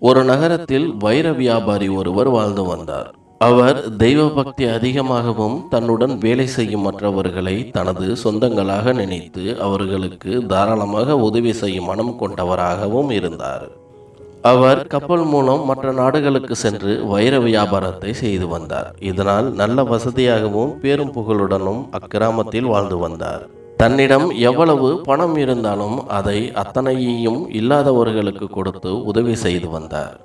ஒரு நகரத்தில் வைர வியாபாரி ஒருவர் வாழ்ந்து வந்தார். அவர் தெய்வ பக்தி அதிகமாகவும் தன்னுடன் வேலை செய்யும் மற்றவர்களை தனது சொந்தங்களாக நினைத்து அவர்களுக்கு தாராளமாக உதவி செய்யும் மனம் கொண்டவராகவும் இருந்தார். அவர் கப்பல் மூலம் மற்ற நாடுகளுக்கு சென்று வைர வியாபாரத்தை செய்து வந்தார். இதனால் நல்ல வசதியாகவும் பேரும் புகழுடனும் அக்கிராமத்தில் வாழ்ந்து வந்தார். தன்னிடம் எவ்வளவு பணம் இருந்தாலும் அதை அத்தனையையும் இல்லாதவர்களுக்கு கொடுத்து உதவி செய்து வந்தார்.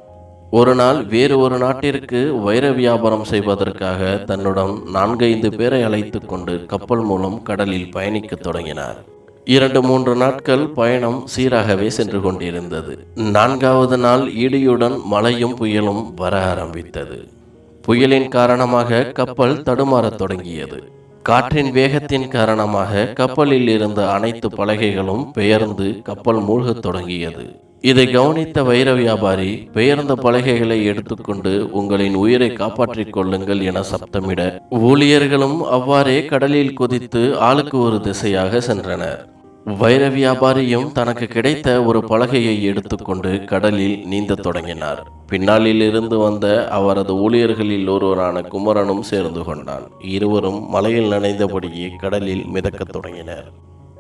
ஒரு நாள் வேறு ஒரு நாட்டிற்கு வைர வியாபாரம் செய்வதற்காக தன்னுடன் 4-5 பேரை அழைத்து கொண்டு கப்பல் மூலம் கடலில் பயணிக்க தொடங்கினார். 2-3 நாட்கள் பயணம் சீராகவே சென்று கொண்டிருந்தது. 4வது நாள் இடியுடன் மழையும் புயலும் வர ஆரம்பித்தது. புயலின் காரணமாக கப்பல் தடுமாறத் தொடங்கியது. காற்றின் வேகத்தின் காரணமாக கப்பலில் இருந்த அனைத்து பலகைகளும் பெயர்ந்து கப்பல் மூழ்கத் தொடங்கியது. இதை கவனித்த வைர வியாபாரி பெயர்ந்த பலகைகளை எடுத்துக்கொண்டு உங்களின் உயிரை காப்பாற்றிக் கொள்ளுங்கள் என சப்தமிட, ஊழியர்களும் அவ்வாறே கடலில் குதித்து ஆளுக்கு ஒரு திசையாக சென்றனர். வைர வியாபாரியும் தனக்கு கிடைத்த ஒரு பலகையை எடுத்துக்கொண்டு கடலில் நீந்தத் தொடங்கினார். பின்னாளில் இருந்து வந்த அவரது ஊழியர்களில் ஒருவரான குமரனும் சேர்ந்து கொண்டான். இருவரும் மலையில் நனைந்தபடியே கடலில் மிதக்கத் தொடங்கினர்.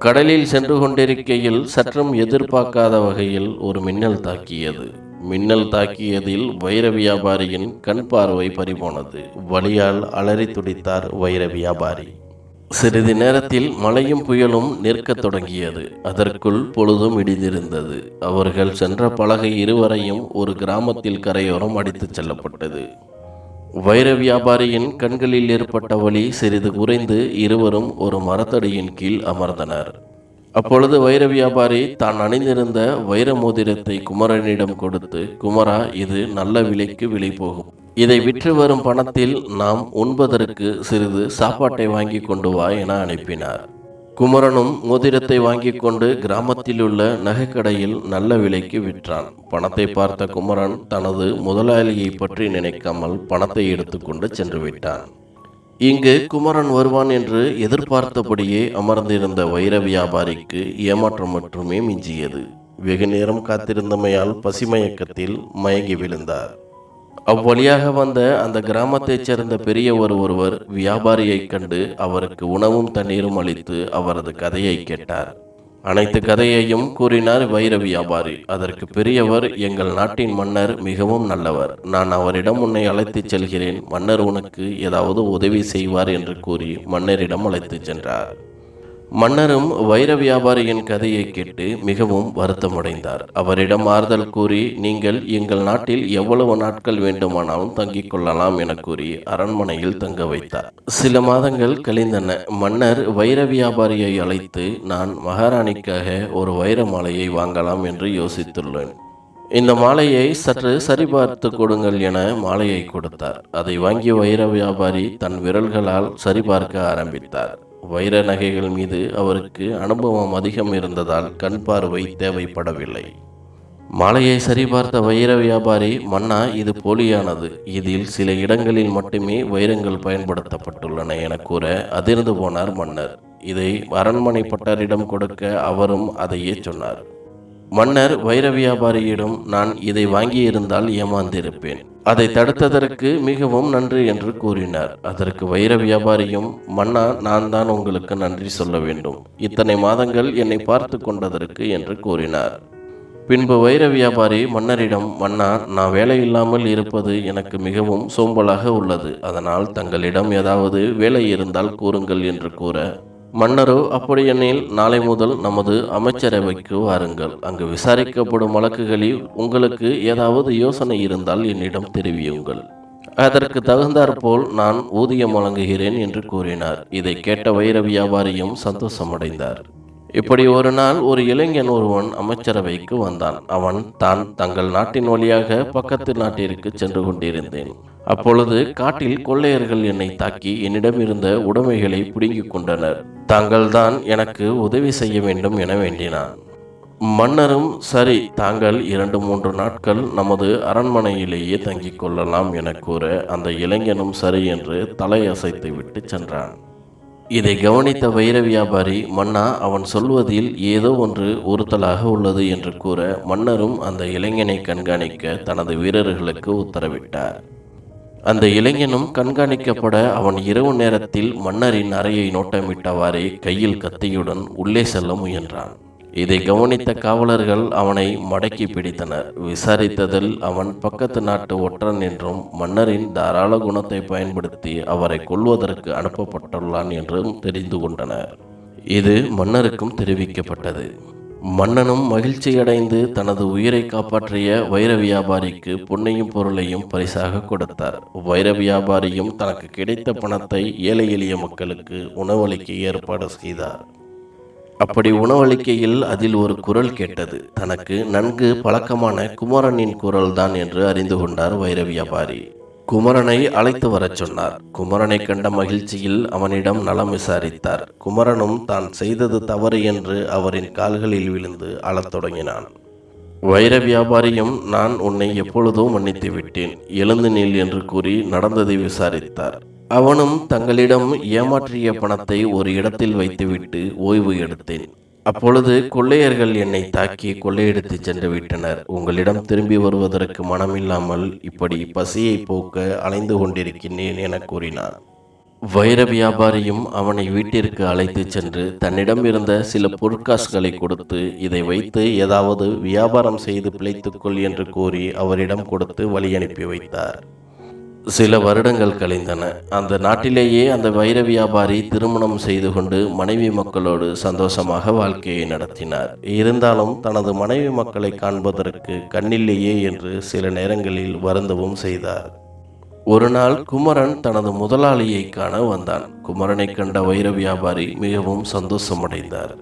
கடலில் சென்று கொண்டிருக்கையில் சற்றும் எதிர்பார்க்காத வகையில் ஒரு மின்னல் தாக்கியது. மின்னல் தாக்கியதில் வைர வியாபாரியின் கண் பார்வை பறிபோனது. வலியால் அலறி துடித்தார் வைர வியாபாரி. சிறிது நேரத்தில் மழையும் புயலும் நிற்கத் தொடங்கியது. அதற்குள் பொழுதும் இடிந்திருந்தது. அவர்கள் சென்ற பலகை இருவரையும் ஒரு கிராமத்தில் கரையோரம் அடித்துச் செல்லப்பட்டது. வைர வியாபாரியின் கண்களில் ஏற்பட்ட வலி சிறிது குறைந்து இருவரும் ஒரு மரத்தடியின் கீழ் அமர்ந்தனர். அப்பொழுது வைர வியாபாரி தான் அணிந்திருந்த வைர மோதிரத்தை குமரனிடம் கொடுத்து, குமரா, இது நல்ல விலைக்கு விலை போகும். இதை விற்று வரும் பணத்தில் நாம் உண்பதற்கு சிறிது சாப்பாட்டை வாங்கி கொண்டு வா என அனுப்பினார். குமரனும் மோதிரத்தை வாங்கி கொண்டு கிராமத்தில் உள்ள நகைக்கடையில் நல்ல விலைக்கு விற்றான். பணத்தை பார்த்த குமரன் தனது முதலாளியை பற்றி நினைக்காமல் பணத்தை எடுத்துக்கொண்டு சென்று விட்டான். இங்கு குமரன் வருவான் என்று எதிர்பார்த்தபடியே அமர்ந்திருந்த வைர வியாபாரிக்கு ஏமாற்றம் மட்டுமே மிஞ்சியது. வெகு நேரம் காத்திருந்தமையால் பசிமயக்கத்தில் மயங்கி விழுந்தார். அவ்வழியாக வந்த அந்த கிராமத்தைச் சேர்ந்த பெரியவர் ஒருவர் வியாபாரியைக் கண்டு அவருக்கு உணவும் தண்ணீரும் அளித்து அவரது கதையை கேட்டார். அனைத்து கதையையும் கூறினார் வைர வியாபாரி. அதற்கு பெரியவர், எங்கள் நாட்டின் மன்னர் மிகவும் நல்லவர். நான் அவரிடம் உன்னை அழைத்துச் செல்கிறேன். மன்னர் உனக்கு ஏதாவது உதவி செய்வார் என்று கூறி மன்னரிடம் அழைத்துச் சென்றார். மன்னரும் வைர வியாபாரியின் கதையை கேட்டு மிகவும் வருத்தமடைந்தார். அவரிடம் ஆறுதல் கூறி, நீங்கள் எங்கள் நாட்டில் எவ்வளவு நாட்கள் வேண்டுமானாலும் தங்கிக் கொள்ளலாம் என கூறி அரண்மனையில் தங்க வைத்தார். சில மாதங்கள் கழிந்தன. மன்னர் வைர வியாபாரியை அழைத்து, நான் மகாராணிக்காக ஒரு வைர மாலையை வாங்கலாம் என்று யோசித்துள்ளேன். இந்த மாலையை சற்று சரிபார்த்து கொடுங்கள் என மாலையை கொடுத்தார். அதை வாங்கிய வைர வியாபாரி தன் விரல்களால் சரிபார்க்க ஆரம்பித்தார். வைர நகைகள் மீது அவருக்கு அனுபவம் அதிகம் இருந்ததால் கண் பார்வை தேவைப்படவில்லை. மாலையை சரிபார்த்த வைர வியாபாரி, மன்னா, இது போலியானது. இதில் சில இடங்களில் மட்டுமே வைரங்கள் பயன்படுத்தப்பட்டுள்ளன என கூற அதிர்ந்து போனார் மன்னர். இதை அரண்மனை பட்டரிடம் கொடுக்க அவரும் அதையே சொன்னார். மன்னர் வைர வியாபாரியிடம், நான் இதை வாங்கியிருந்தால் ஏமாந்திருப்பேன். அதை தடுத்ததற்கு மிகவும் நன்றி என்று கூறினார். அதற்கு வைர வியாபாரியும், மன்னா, நான் தான் உங்களுக்கு நன்றி சொல்ல வேண்டும். இத்தனை மாதங்கள் என்னை பார்த்து கொண்டதற்கு என்று கூறினார். பின்பு வைர வியாபாரி மன்னரிடம், மன்னா, நான் வேலையில்லாமல் இருப்பது எனக்கு மிகவும் சோம்பலாக உள்ளது. அதனால் தங்களிடம் ஏதாவது வேலை இருந்தால் கூறுங்கள் என்று கூற, மன்னரோ, அப்படியெனில் நாளை முதல் நமது அமைச்சரவைக்கு வாருங்கள். அங்கு விசாரிக்கப்படும் வழக்குகளில் உங்களுக்கு ஏதாவது யோசனை இருந்தால் என்னிடம் தெரிவியுங்கள். அதற்கு தகுந்தாற்போல் நான் ஊதியம் வழங்குகிறேன் என்று கூறினார். இதை கேட்ட வைர வியாபாரியும் சந்தோஷமடைந்தார். இப்படி ஒரு நாள் ஒரு இளைஞன் ஒருவன் அமைச்சரவைக்கு வந்தான். அவன், தங்கள் நாட்டின் வழியாக பக்கத்து நாட்டிற்கு சென்று கொண்டிருந்தேன். அப்பொழுது காட்டில் கொள்ளையர்கள் என்னை தாக்கி என்னிடம் இருந்த உடைமைகளை பிடுங்கிக் கொண்டனர். தாங்கள் தான் எனக்கு உதவி செய்ய வேண்டும் என வேண்டினான். மன்னரும், சரி, தாங்கள் 2-3 நாட்கள் நமது அரண்மனையிலேயே தங்கிக் கொள்ளலாம் என கூற அந்த இளைஞனும் சரி என்று தலையசைத்து விட்டு சென்றான். இதை கவனித்த வைர வியாபாரி, மன்னா, அவன் சொல்வதில் ஏதோ ஒன்று உறுத்தலாக உள்ளது என்று கூற, மன்னரும் அந்த இளைஞனை கண்காணிக்க தனது வீரர்களுக்கு உத்தரவிட்டார். அந்த இளைஞனும் கண்காணிக்கப்பட அவன் இரவு நேரத்தில் மன்னரின் அறையை நோட்டமிட்டவாறே கையில் கத்தியுடன் உள்ளே செல்ல முயன்றான். இதை கவனித்த காவலர்கள் அவனை மடக்கி பிடித்தனர். விசாரித்ததில் அவன் பக்கத்து நாட்டு ஒற்றன் என்றும் மன்னரின் தாராள குணத்தை பயன்படுத்தி அவரை கொல்வதற்கு அனுப்பப்பட்டுள்ளான் என்றும் தெரிந்து கொண்டனர். இது மன்னருக்கும் தெரிவிக்கப்பட்டது. மன்னனும் மகிழ்ச்சியடைந்து தனது உயிரை காப்பாற்றிய வைர வியாபாரிக்கு பொன்னையும் பொருளையும் பரிசாக கொடுத்தார். வைர வியாபாரியும் தனக்கு கிடைத்த பணத்தை ஏழை எளிய மக்களுக்கு உணவளிக்க ஏற்பாடு செய்தார். அப்படி உணவளிக்கையில் அதில் ஒரு குரல் கேட்டது. தனக்கு நன்கு பழக்கமான குமரனின் குரல்தான் என்று அறிந்து கொண்டார் வைர வியாபாரி. குமரனை அழைத்து வரச் சொன்னார். குமரனை கண்ட மகிழ்ச்சியில் அவனிடம் நலம் விசாரித்தார். குமரனும் தான் செய்தது தவறு என்று அவரின் கால்களில் விழுந்து அழத் தொடங்கினான். வைர வியாபாரியும், நான் உன்னை எப்பொழுதோ மன்னித்து விட்டேன், எழுந்து நில் என்று கூறி நடந்ததை விசாரித்தார். அவனும், தங்களிடம் ஏமாற்றிய பணத்தை ஒரு இடத்தில் வைத்துவிட்டு ஓய்வு எடுத்தேன். அப்பொழுது கொள்ளையர்கள் என்னை தாக்கி கொள்ளையடித்து சென்று விட்டனர். உங்களிடம் திரும்பி வருவதற்கு மனமில்லாமல் இப்படி பசியை போக்க அலைந்து கொண்டிருக்கிறேன் என கூறினார். வைர வியாபாரியும் அவனை வீட்டிற்கு அழைத்து சென்று தன்னிடம் இருந்த சில பொற்காசுகளை கொடுத்து, இதை வைத்து ஏதாவது வியாபாரம் செய்து பிழைத்துக்கொள் என்று கூறி அவரிடம் கொடுத்து வழி அனுப்பி வைத்தார். சில வருடங்கள் கழிந்தன. அந்த நாட்டிலேயே அந்த வைர வியாபாரி திருமணம் செய்து கொண்டு மனைவி மக்களோடு சந்தோஷமாக வாழ்க்கையை நடத்தினார். இருந்தாலும் தனது மனைவி மக்களை காண்பதற்கு கண்ணில்லையே என்று சில நேரங்களில் வருந்தவும் செய்தார். ஒரு நாள் குமரன் தனது முதலாளியை காண வந்தான். குமரனை கண்ட வைர வியாபாரி மிகவும் சந்தோஷமடைந்தார்.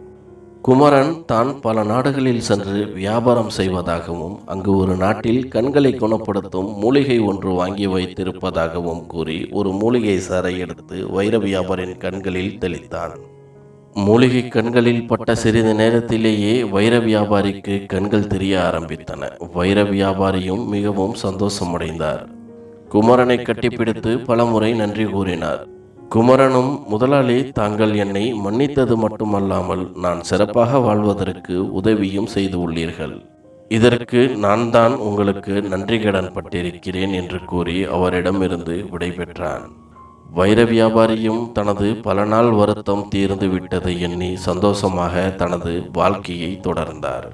குமரன் தான் பல நாடுகளில் சென்று வியாபாரம் செய்வதாகவும் அங்கு ஒரு நாட்டில் கண்களை குணப்படுத்தும் மூலிகை ஒன்று வாங்கி வைத்திருப்பதாகவும் கூறி ஒரு மூலிகை சாறை எடுத்து வைர வியாபாரியின் கண்களில் தெளித்தான். மூலிகை கண்களில் பட்ட சிறிது நேரத்திலேயே வைர வியாபாரிக்கு கண்கள் தெரிய ஆரம்பித்தன. வைர வியாபாரியும் மிகவும் சந்தோஷமடைந்தார். குமரனை கட்டிப்பிடித்து பலமுறை நன்றி கூறினார். குமரனும், முதலாளி, தாங்கள் என்னை மன்னித்தது மட்டுமல்லாமல் நான் சிறப்பாக வாழ்வதற்கு உதவியும் செய்து உள்ளீர்கள். இதற்கு நான் தான் உங்களுக்கு நன்றி கடன் பட்டிருக்கிறேன் என்று கூறி அவரிடமிருந்து விடைபெற்றான். வைர வியாபாரியும் தனது பல நாள் வருத்தம் தீர்ந்து விட்டதை எண்ணி சந்தோஷமாக தனது வாழ்க்கையை தொடர்ந்தார்.